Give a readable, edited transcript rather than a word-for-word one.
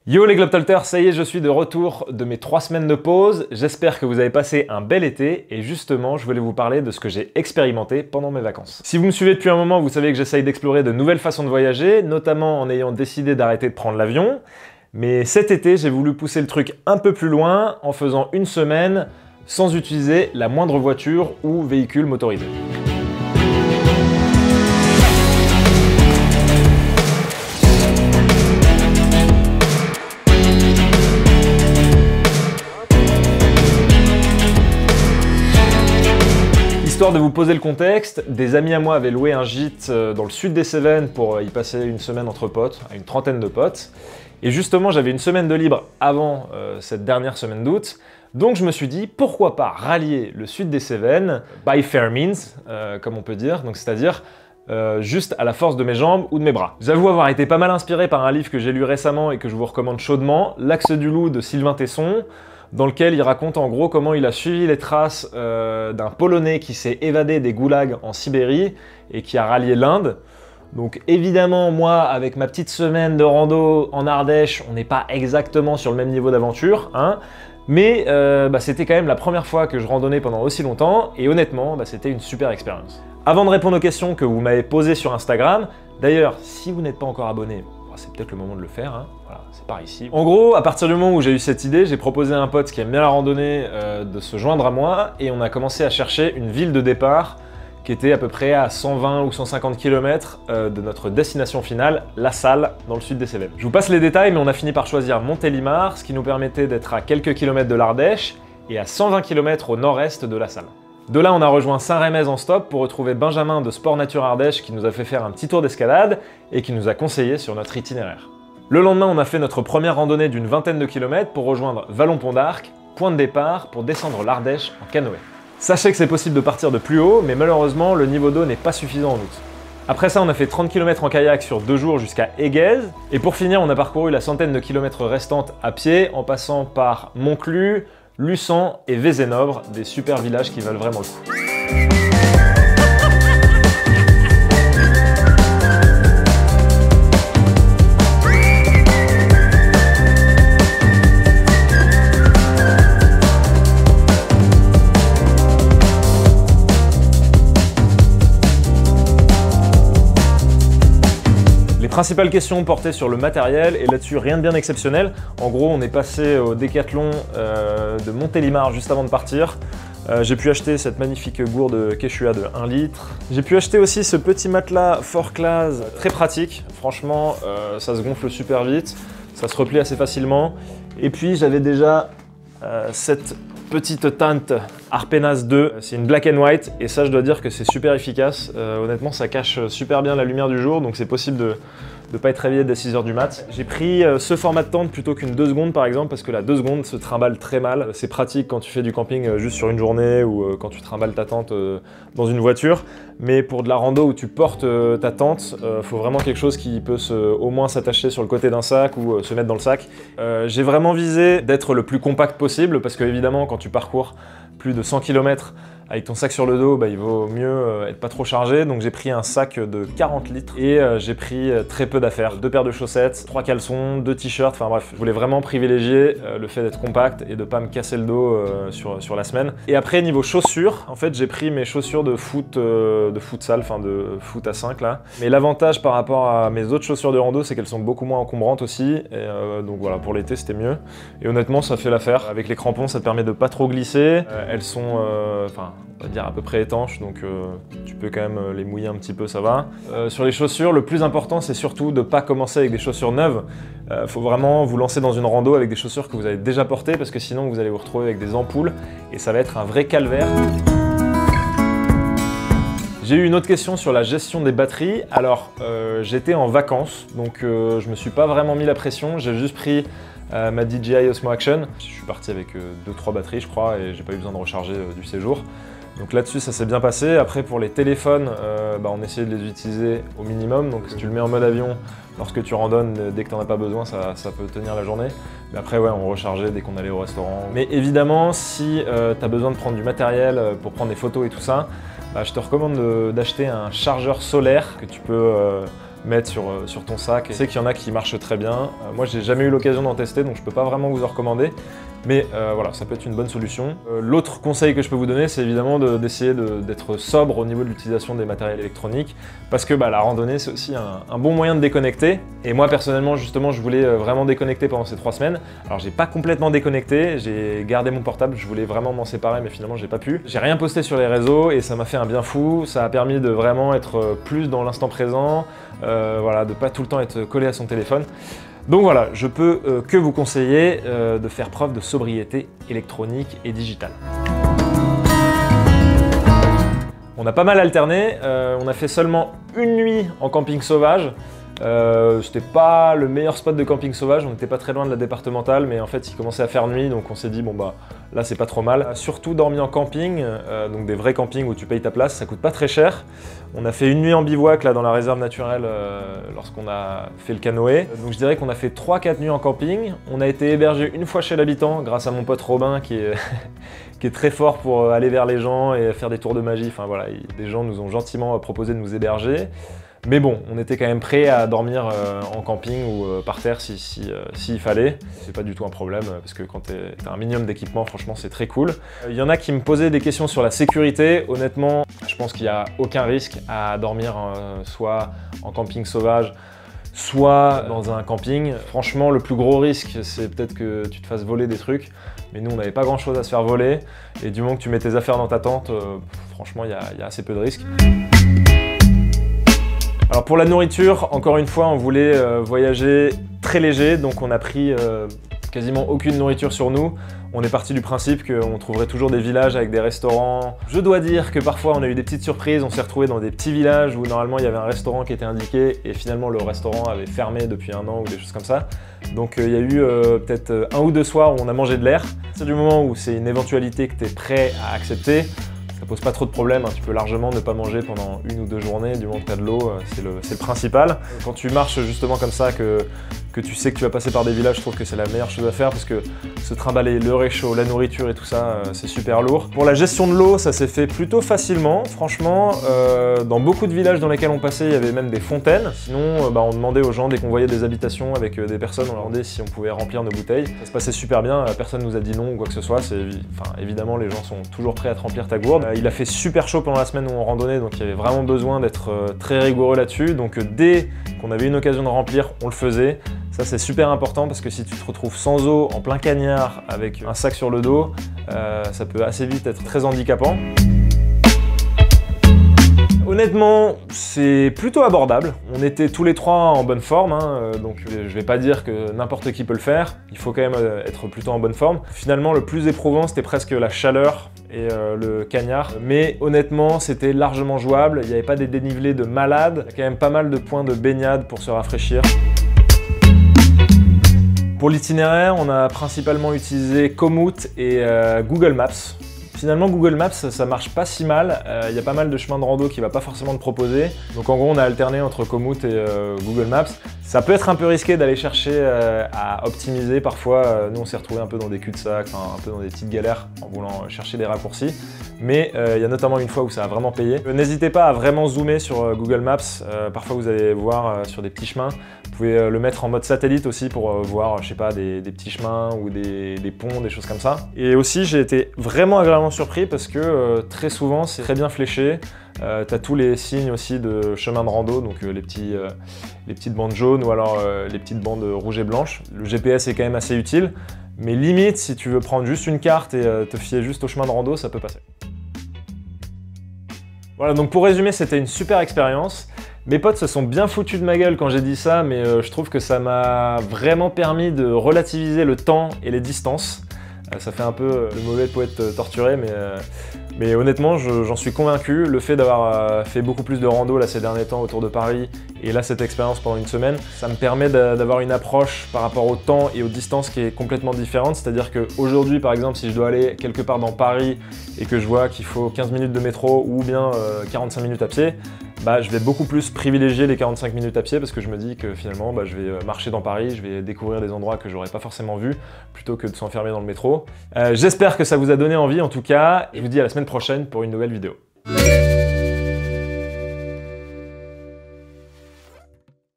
Yo les Globtalters, ça y est, je suis de retour de mes 3 semaines de pause. J'espère que vous avez passé un bel été et justement, je voulais vous parler de ce que j'ai expérimenté pendant mes vacances. Si vous me suivez depuis un moment, vous savez que j'essaye d'explorer de nouvelles façons de voyager, notamment en ayant décidé d'arrêter de prendre l'avion. Mais cet été, j'ai voulu pousser le truc un peu plus loin en faisant une semaine sans utiliser la moindre voiture ou véhicule motorisé. Histoire de vous poser le contexte, des amis à moi avaient loué un gîte dans le sud des Cévennes pour y passer une semaine entre potes, une trentaine de potes. Et justement, j'avais une semaine de libre avant cette dernière semaine d'août. Donc je me suis dit, pourquoi pas rallier le sud des Cévennes, by fair means, comme on peut dire, donc c'est-à-dire juste à la force de mes jambes ou de mes bras. J'avoue avoir été pas mal inspiré par un livre que j'ai lu récemment et que je vous recommande chaudement, L'Axe du Loup de Sylvain Tesson, dans lequel il raconte en gros comment il a suivi les traces d'un Polonais qui s'est évadé des goulags en Sibérie et qui a rallié l'Inde. Donc évidemment, moi, avec ma petite semaine de rando en Ardèche, on n'est pas exactement sur le même niveau d'aventure, hein, mais c'était quand même la première fois que je randonnais pendant aussi longtemps, et honnêtement, c'était une super expérience. Avant de répondre aux questions que vous m'avez posées sur Instagram, d'ailleurs, si vous n'êtes pas encore abonné, c'est peut-être le moment de le faire, hein. Voilà, c'est par ici. En gros, à partir du moment où j'ai eu cette idée, j'ai proposé à un pote qui aime bien la randonnée de se joindre à moi, et on a commencé à chercher une ville de départ qui était à peu près à 120 ou 150 km de notre destination finale, La Salle, dans le sud des Cévennes. Je vous passe les détails, mais on a fini par choisir Montélimar, ce qui nous permettait d'être à quelques kilomètres de l'Ardèche et à 120 km au nord-est de La Salle. De là, on a rejoint Saint-Rémez en stop pour retrouver Benjamin de Sport Nature Ardèche qui nous a fait faire un petit tour d'escalade et qui nous a conseillé sur notre itinéraire. Le lendemain, on a fait notre première randonnée d'une vingtaine de kilomètres pour rejoindre Vallon-Pont d'Arc, point de départ pour descendre l'Ardèche en canoë. Sachez que c'est possible de partir de plus haut, mais malheureusement, le niveau d'eau n'est pas suffisant en août. Après ça, on a fait 30 km en kayak sur 2 jours jusqu'à Éguez. Et pour finir, on a parcouru la centaine de kilomètres restantes à pied en passant par Monclus, Luçon et Vézénobres, des super villages qui valent vraiment le coup. Les principales questions portaient sur le matériel et là-dessus rien de bien exceptionnel. En gros, on est passé au Décathlon de Montélimar juste avant de partir. J'ai pu acheter cette magnifique gourde Quechua de 1 litre. J'ai pu acheter aussi ce petit matelas 4Class très pratique. Franchement, ça se gonfle super vite, ça se replie assez facilement. Et puis j'avais déjà cette petite teinte Arpenas 2, c'est une black and white et ça je dois dire que c'est super efficace. Honnêtement ça cache super bien la lumière du jour donc c'est possible de ne pas être réveillé dès 6 h du mat. J'ai pris ce format de tente plutôt qu'une 2 secondes par exemple parce que la 2 secondes se trimballe très mal. C'est pratique quand tu fais du camping juste sur une journée ou quand tu trimbales ta tente dans une voiture. Mais pour de la rando où tu portes ta tente, faut vraiment quelque chose qui peut au moins s'attacher sur le côté d'un sac ou se mettre dans le sac. J'ai vraiment visé d'être le plus compact possible parce que évidemment quand tu parcours plus de 100 km avec ton sac sur le dos, il vaut mieux être pas trop chargé. Donc j'ai pris un sac de 40 litres et j'ai pris très peu d'affaires. 2 paires de chaussettes, 3 caleçons, 2 t-shirts, enfin bref. Je voulais vraiment privilégier le fait d'être compact et de pas me casser le dos sur la semaine. Et après niveau chaussures, en fait j'ai pris mes chaussures de futsal, enfin de foot à 5 là. Mais l'avantage par rapport à mes autres chaussures de rando, c'est qu'elles sont beaucoup moins encombrantes aussi. Et donc voilà, pour l'été c'était mieux. Et honnêtement ça fait l'affaire. Avec les crampons ça te permet de pas trop glisser. Elles sont, on va dire à peu près étanches, donc tu peux quand même les mouiller un petit peu, ça va. Sur les chaussures, le plus important c'est surtout de ne pas commencer avec des chaussures neuves. Faut vraiment vous lancer dans une rando avec des chaussures que vous avez déjà portées parce que sinon vous allez vous retrouver avec des ampoules et ça va être un vrai calvaire. J'ai eu une autre question sur la gestion des batteries. Alors j'étais en vacances, donc je me suis pas vraiment mis la pression, j'ai juste pris ma DJI Osmo Action. Je suis parti avec 2-3 batteries je crois et j'ai pas eu besoin de recharger du séjour. Donc là-dessus ça s'est bien passé. Après pour les téléphones, on essayait de les utiliser au minimum. Donc si tu le mets en mode avion, lorsque tu randonnes, dès que tu n'en as pas besoin, ça peut tenir la journée. Mais après ouais, on rechargeait dès qu'on allait au restaurant. Mais évidemment si tu as besoin de prendre du matériel pour prendre des photos et tout ça, je te recommande d'acheter un chargeur solaire que tu peux mettre sur ton sac. Je sais qu'il y en a qui marchent très bien. Moi, j'ai jamais eu l'occasion d'en tester, donc je peux pas vraiment vous en recommander. Mais voilà, ça peut être une bonne solution. L'autre conseil que je peux vous donner, c'est évidemment d'essayer d'être sobre au niveau de l'utilisation des matériels électroniques, parce que la randonnée, c'est aussi un bon moyen de déconnecter. Et moi, personnellement, justement, je voulais vraiment déconnecter pendant ces 3 semaines. Alors, j'ai pas complètement déconnecté, j'ai gardé mon portable, je voulais vraiment m'en séparer, mais finalement, j'ai pas pu. J'ai rien posté sur les réseaux et ça m'a fait un bien fou. Ça a permis de vraiment être plus dans l'instant présent, voilà, de pas tout le temps être collé à son téléphone. Donc voilà, je peux que vous conseiller de faire preuve de sobriété électronique et digitale. On a pas mal alterné, on a fait seulement une nuit en camping sauvage. C'était pas le meilleur spot de camping sauvage, on n'était pas très loin de la départementale, mais en fait il commençait à faire nuit, donc on s'est dit bon là c'est pas trop mal. Surtout dormi en camping, donc des vrais campings où tu payes ta place, ça coûte pas très cher. On a fait une nuit en bivouac là dans la réserve naturelle lorsqu'on a fait le canoë. Donc je dirais qu'on a fait 3-4 nuits en camping. On a été hébergé une fois chez l'habitant grâce à mon pote Robin qui est, qui est très fort pour aller vers les gens et faire des tours de magie. Enfin voilà, des gens nous ont gentiment proposé de nous héberger. Mais bon, on était quand même prêt à dormir en camping ou par terre s'il fallait. C'est pas du tout un problème parce que quand t'as un minimum d'équipement, franchement, c'est très cool. Il y en a qui me posaient des questions sur la sécurité. Honnêtement, je pense qu'il n'y a aucun risque à dormir soit en camping sauvage, soit dans un camping. Franchement, le plus gros risque, c'est peut-être que tu te fasses voler des trucs. Mais nous, on n'avait pas grand-chose à se faire voler. Et du moment que tu mets tes affaires dans ta tente, franchement, il y a assez peu de risques. Alors pour la nourriture, encore une fois, on voulait voyager très léger, donc on a pris quasiment aucune nourriture sur nous. On est parti du principe qu'on trouverait toujours des villages avec des restaurants. Je dois dire que parfois on a eu des petites surprises, on s'est retrouvé dans des petits villages où normalement il y avait un restaurant qui était indiqué et finalement le restaurant avait fermé depuis 1 an ou des choses comme ça. Donc il y a eu peut-être 1 ou 2 soirs où on a mangé de l'air. C'est du moment où c'est une éventualité que tu es prêt à accepter. Ça pose pas trop de problème, hein. Tu peux largement ne pas manger pendant 1 ou 2 journées, du moment que tu as de l'eau, c'est le principal. Quand tu marches justement comme ça, que tu sais que tu vas passer par des villages, je trouve que c'est la meilleure chose à faire parce que se trimballer le réchaud, la nourriture et tout ça, c'est super lourd. Pour la gestion de l'eau, ça s'est fait plutôt facilement, franchement. Dans beaucoup de villages dans lesquels on passait, il y avait même des fontaines. Sinon, on demandait aux gens, dès qu'on voyait des habitations avec des personnes, on leur demandait si on pouvait remplir nos bouteilles. Ça se passait super bien, personne nous a dit non ou quoi que ce soit. Évidemment, les gens sont toujours prêts à te remplir ta gourde. Il a fait super chaud pendant la semaine où on randonnait, donc il y avait vraiment besoin d'être très rigoureux là-dessus. Donc dès qu'on avait une occasion de remplir, on le faisait. Ça c'est super important parce que si tu te retrouves sans eau, en plein cagnard, avec un sac sur le dos, ça peut assez vite être très handicapant. Honnêtement, c'est plutôt abordable. On était tous les 3 en bonne forme, hein, donc je vais pas dire que n'importe qui peut le faire. Il faut quand même être plutôt en bonne forme. Finalement, le plus éprouvant, c'était presque la chaleur et le cagnard. Mais honnêtement, c'était largement jouable. Il n'y avait pas des dénivelés de malade. Il y a quand même pas mal de points de baignade pour se rafraîchir. Pour l'itinéraire, on a principalement utilisé Komoot et Google Maps. Finalement, Google Maps, ça marche pas si mal. Il y a pas mal de chemins de rando qui va pas forcément te proposer. Donc en gros, on a alterné entre Komoot et Google Maps. Ça peut être un peu risqué d'aller chercher à optimiser. Parfois, nous, on s'est retrouvés un peu dans des cul-de-sac, un peu dans des petites galères en voulant chercher des raccourcis. Mais il y a notamment une fois où ça a vraiment payé. N'hésitez pas à vraiment zoomer sur Google Maps. Parfois, vous allez voir sur des petits chemins. Vous pouvez le mettre en mode satellite aussi pour voir, je sais pas, des petits chemins ou des ponts, des choses comme ça. Et aussi, j'ai été vraiment agréablement surpris parce que très souvent, c'est très bien fléché. Tu as tous les signes aussi de chemin de rando, donc les petites bandes jaunes ou alors les petites bandes rouges et blanches. Le GPS est quand même assez utile, mais limite, si tu veux prendre juste une carte et te fier juste au chemin de rando, ça peut passer. Voilà, donc pour résumer, c'était une super expérience. Mes potes se sont bien foutus de ma gueule quand j'ai dit ça, mais je trouve que ça m'a vraiment permis de relativiser le temps et les distances. Ça fait un peu le mauvais poète torturé, mais honnêtement, j'en suis convaincu. Le fait d'avoir fait beaucoup plus de rando là, ces derniers temps autour de Paris, et là cette expérience pendant une semaine, ça me permet d'avoir une approche par rapport au temps et aux distances qui est complètement différente. C'est-à-dire qu'aujourd'hui, par exemple, si je dois aller quelque part dans Paris et que je vois qu'il faut 15 minutes de métro ou bien 45 minutes à pied, je vais beaucoup plus privilégier les 45 minutes à pied parce que je me dis que finalement je vais marcher dans Paris, je vais découvrir des endroits que j'aurais pas forcément vus plutôt que de s'enfermer dans le métro. J'espère que ça vous a donné envie en tout cas et je vous dis à la semaine prochaine pour une nouvelle vidéo.